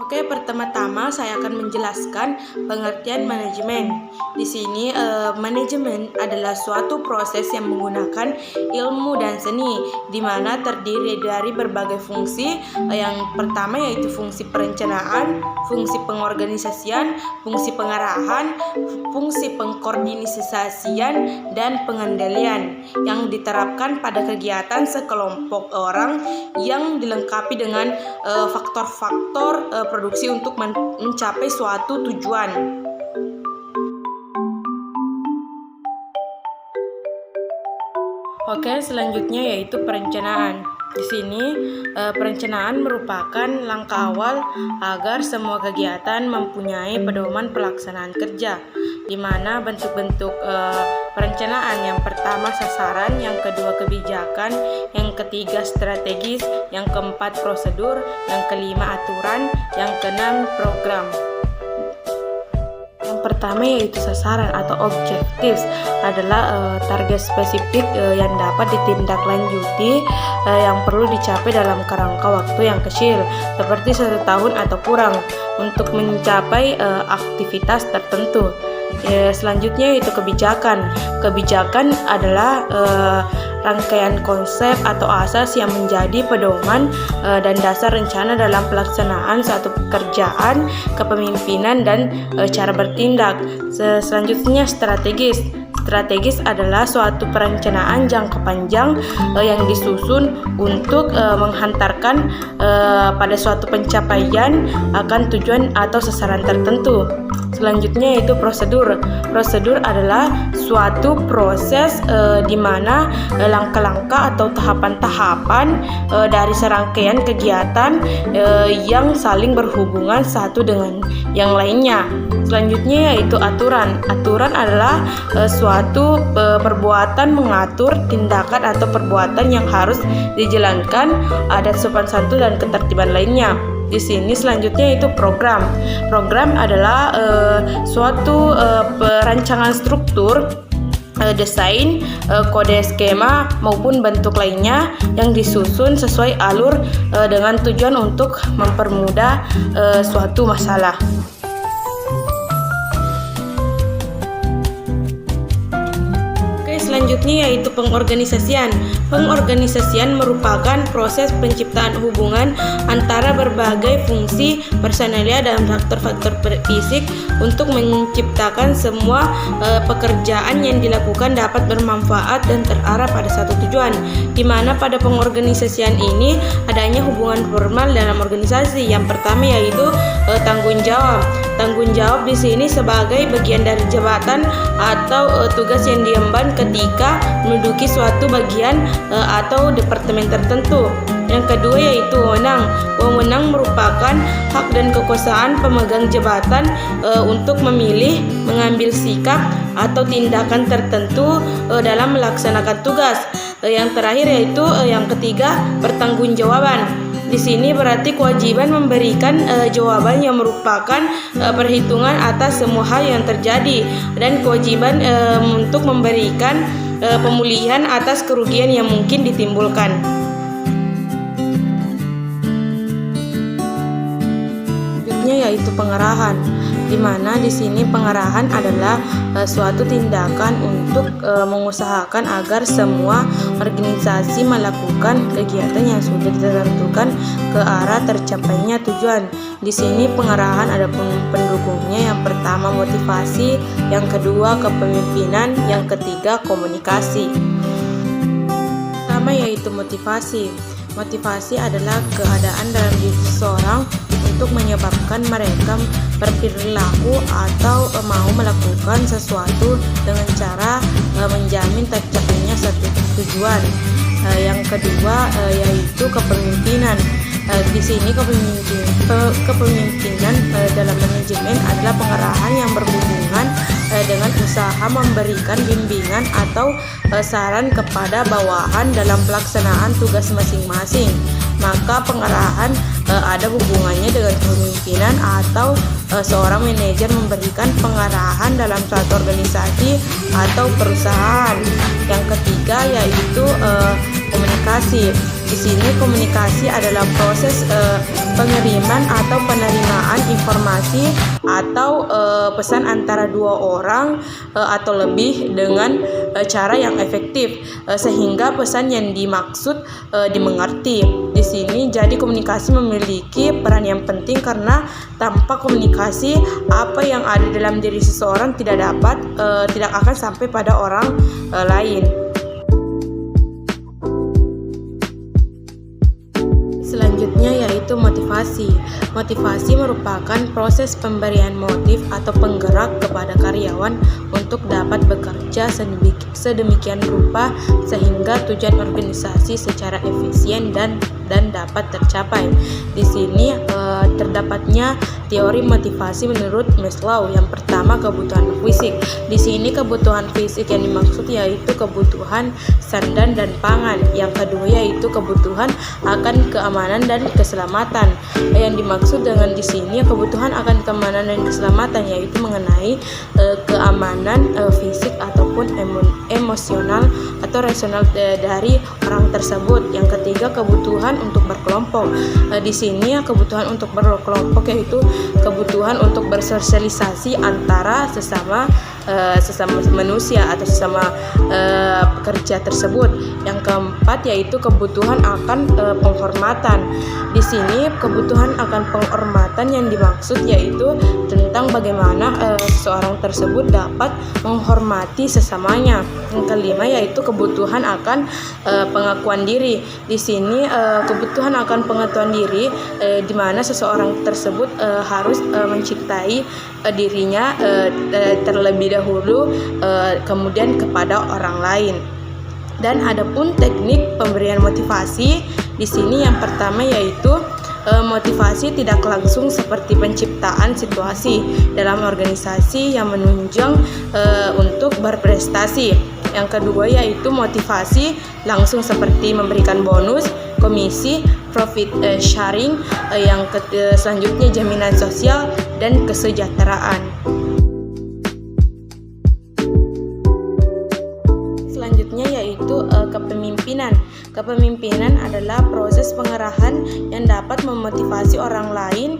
Oke, pertama-tama saya akan menjelaskan pengertian manajemen. Di sini, manajemen adalah suatu proses yang menggunakan ilmu dan seni, di mana terdiri dari berbagai fungsi. Yang pertama yaitu fungsi perencanaan, fungsi pengorganisasian, fungsi pengarahan, fungsi pengkoordinasian, dan pengendalian yang diterapkan pada kegiatan sekelompok orang yang dilengkapi dengan faktor-faktor produksi untuk mencapai suatu tujuan. Oke, selanjutnya yaitu perencanaan. Di sini, perencanaan merupakan langkah awal agar semua kegiatan mempunyai pedoman pelaksanaan kerja, di mana bentuk-bentuk perencanaan yang pertama sasaran, yang kedua kebijakan, yang ketiga strategis, yang keempat prosedur, yang kelima aturan, yang keenam program. Pertama yaitu sasaran atau objectives adalah target spesifik yang dapat ditindaklanjuti yang perlu dicapai dalam kerangka waktu yang kecil seperti 1 tahun atau kurang untuk mencapai aktivitas tertentu. Selanjutnya yaitu kebijakan. Kebijakan adalah rangkaian konsep atau asas yang menjadi pedoman dan dasar rencana dalam pelaksanaan suatu pekerjaan, kepemimpinan, dan cara bertindak. Selanjutnya strategis. Strategis adalah suatu perencanaan jangka panjang yang disusun untuk menghantarkan pada suatu pencapaian akan tujuan atau sasaran tertentu. Selanjutnya yaitu prosedur. Prosedur adalah suatu proses di mana langkah-langkah atau tahapan-tahapan dari serangkaian kegiatan yang saling berhubungan satu dengan yang lainnya. Selanjutnya yaitu aturan. Aturan adalah suatu perbuatan mengatur tindakan atau perbuatan yang harus dijalankan, adat sopan santun dan ketertiban lainnya. Di sini selanjutnya itu program. Program adalah suatu perancangan struktur, desain, kode skema maupun bentuk lainnya yang disusun sesuai alur dengan tujuan untuk mempermudah suatu masalah. Selanjutnya yaitu pengorganisasian. Pengorganisasian merupakan proses penciptaan hubungan antara berbagai fungsi personalia dan faktor-faktor fisik untuk menciptakan semua pekerjaan yang dilakukan dapat bermanfaat dan terarah pada satu tujuan. Di mana pada pengorganisasian ini adanya hubungan formal dalam organisasi. Yang pertama yaitu tanggung jawab. Tanggung jawab di sini sebagai bagian dari jabatan atau tugas yang diemban ketika menduduki suatu bagian atau departemen tertentu. Yang kedua yaitu wewenang. Wewenang merupakan hak dan kekuasaan pemegang jabatan untuk memilih, mengambil sikap atau tindakan tertentu dalam melaksanakan tugas. Yang terakhir yaitu yang ketiga pertanggungjawaban. Di sini berarti kewajiban memberikan jawaban yang merupakan perhitungan atas semua hal yang terjadi dan kewajiban untuk memberikan pemulihan atas kerugian yang mungkin ditimbulkan. Selanjutnya yaitu pengarahan, di mana di sini pengarahan adalah suatu tindakan untuk mengusahakan agar semua organisasi melakukan kegiatan yang sudah ditentukan ke arah tercapainya tujuan. Di sini pengarahan ada pendukungnya. Yang pertama motivasi, yang kedua kepemimpinan, yang ketiga komunikasi. Pertama yaitu motivasi. Motivasi adalah keadaan dalam diri seseorang untuk menyebabkan mereka berperilaku atau mau melakukan sesuatu dengan cara menjamin tercapainya satu tujuan. Yang kedua yaitu kepemimpinan. Di sini kepemimpinan dalam manajemen adalah pengarahan yang berhubungan dengan usaha memberikan bimbingan atau saran kepada bawahan dalam pelaksanaan tugas masing-masing. Maka pengarahan ada hubungannya dengan kepemimpinan atau seorang manajer memberikan pengarahan dalam suatu organisasi atau perusahaan. Yang ketiga yaitu komunikasi. Di sini komunikasi adalah proses pengiriman atau penerimaan informasi atau pesan antara dua orang atau lebih dengan cara yang efektif sehingga pesan yang dimaksud dimengerti. Di sini jadi komunikasi memiliki peran yang penting karena tanpa komunikasi apa yang ada dalam diri seseorang tidak akan sampai pada orang lain. Selanjutnya yaitu motivasi. Motivasi merupakan proses pemberian motif atau penggerak kepada karyawan untuk dapat bekerja sedemikian rupa sehingga tujuan organisasi secara efisien dan dapat tercapai. Di sini terdapatnya teori motivasi menurut Maslow. Yang pertama, kebutuhan fisik. Di sini kebutuhan fisik yang dimaksud yaitu kebutuhan sandang dan pangan. Yang kedua yaitu kebutuhan akan keamanan dan keselamatan. Yang dimaksud dengan di sini kebutuhan akan keamanan dan keselamatan yaitu mengenai keamanan fisik ataupun emosional atau rasional dari orang tersebut. Yang ketiga, kebutuhan untuk berkelompok. Di sini kebutuhan untuk berkelompok yaitu kebutuhan untuk bersosialisasi antara sesama manusia atau sesama pekerja tersebut. Yang keempat yaitu kebutuhan akan penghormatan. Di sini kebutuhan akan penghormatan yang dimaksud yaitu tentang bagaimana seseorang tersebut dapat menghormati sesamanya. Yang kelima yaitu kebutuhan akan pengakuan diri. Di sini kebutuhan akan pengakuan diri di mana seseorang tersebut harus mencintai dirinya terlebih dahulu, kemudian kepada orang lain. Dan adapun teknik pemberian motivasi di sini yang pertama yaitu motivasi tidak langsung seperti penciptaan situasi dalam organisasi yang menunjang untuk berprestasi. Yang kedua yaitu motivasi langsung seperti memberikan bonus, komisi, profit sharing. Yang selanjutnya jaminan sosial dan kesejahteraan. Selanjutnya yaitu kepemimpinan. Kepemimpinan adalah proses pengarahan yang dapat memotivasi orang lain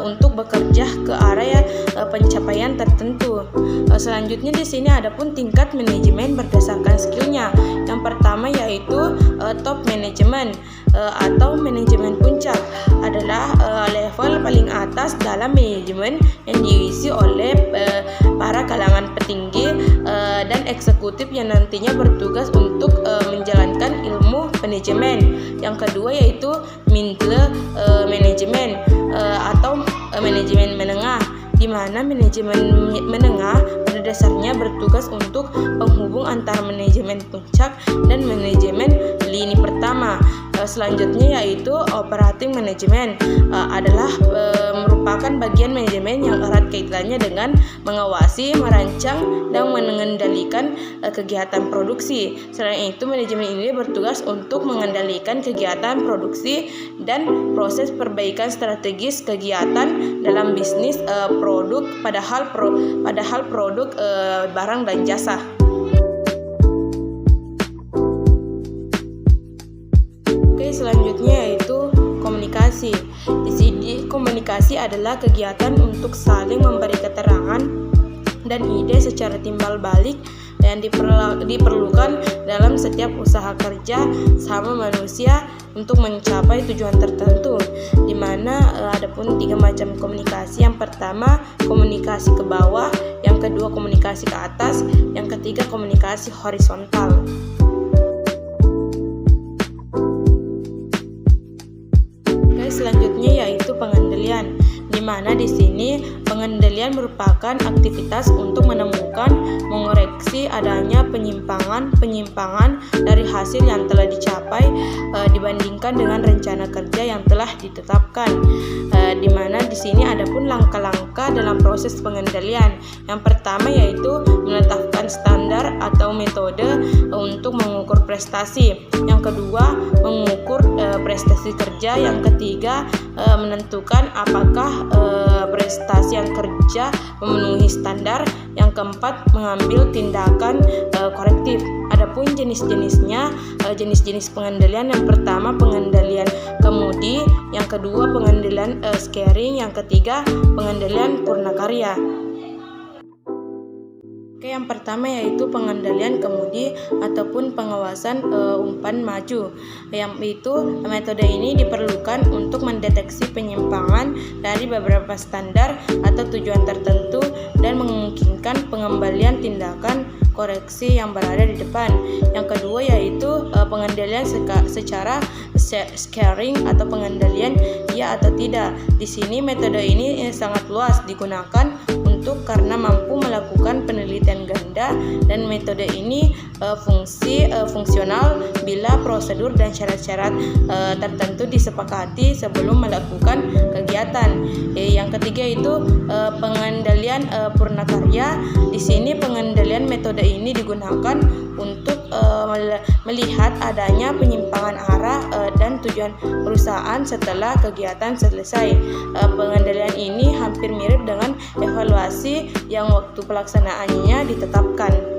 untuk bekerja ke arah pencapaian tertentu. Selanjutnya di sini adapun tingkat manajemen berdasarkan skillnya. Yang pertama yaitu top management atau manajemen puncak adalah level paling atas dalam manajemen yang diisi oleh para kalangan petinggi dan eksekutif yang nantinya bertugas untuk menjalankan ilmu manajemen. Yang kedua yaitu middle management atau manajemen menengah, di mana manajemen menengah pada dasarnya bertugas untuk penghubung antara manajemen puncak dan manajemen lini pertama. Selanjutnya yaitu operating management adalah merupakan bagian manajemen yang erat kaitannya dengan mengawasi, merancang, dan mengendalikan kegiatan produksi. Selain itu, manajemen ini bertugas untuk mengendalikan kegiatan produksi dan proses perbaikan strategis kegiatan dalam bisnis produk padahal produk barang dan jasa. Selanjutnya yaitu komunikasi. Di sini komunikasi adalah kegiatan untuk saling memberi keterangan dan ide secara timbal balik yang diperlukan dalam setiap usaha kerja sama manusia untuk mencapai tujuan tertentu, di mana adapun 3 macam komunikasi. Yang pertama komunikasi ke bawah, yang kedua komunikasi ke atas, yang ketiga komunikasi horizontal. Selanjutnya yaitu pengendalian, di mana di sini pengendalian merupakan aktivitas untuk menemukan, mengoreksi adanya penyimpangan dari hasil yang telah dicapai dibandingkan dengan rencana kerja yang telah ditetapkan. Di mana di sini adapun langkah-langkah dalam proses pengendalian. Yang pertama yaitu menetapkan standar atau metode untuk mengukur prestasi. Yang kedua mengukur prestasi kerja. Yang ketiga menentukan apakah prestasi yang kerja memenuhi standar. Yang keempat, mengambil tindakan korektif. Adapun jenis-jenisnya, jenis-jenis pengendalian, yang pertama pengendalian kemudi, yang kedua pengendalian scaring, yang ketiga pengendalian purnakarya. Oke, yang pertama yaitu pengendalian kemudi ataupun pengawasan umpan maju. Yang itu metode ini diperlukan untuk mendeteksi penyimpangan dari beberapa standar atau tujuan tertentu dan memungkinkan pengembalian tindakan koreksi yang berada di depan. Yang kedua yaitu pengendalian secara scaring atau pengendalian ya atau tidak. Di sini metode ini sangat luas digunakan karena mampu melakukan penelitian ganda, dan metode ini fungsional bila prosedur dan syarat-syarat tertentu disepakati sebelum melakukan kegiatan. Yang ketiga itu pengendalian purnakarya. Di sini pengendalian metode ini digunakan untuk melihat adanya penyimpangan arah dan tujuan perusahaan setelah kegiatan selesai. Pengendalian ini hampir mirip dengan evaluasi yang waktu pelaksanaannya ditetapkan.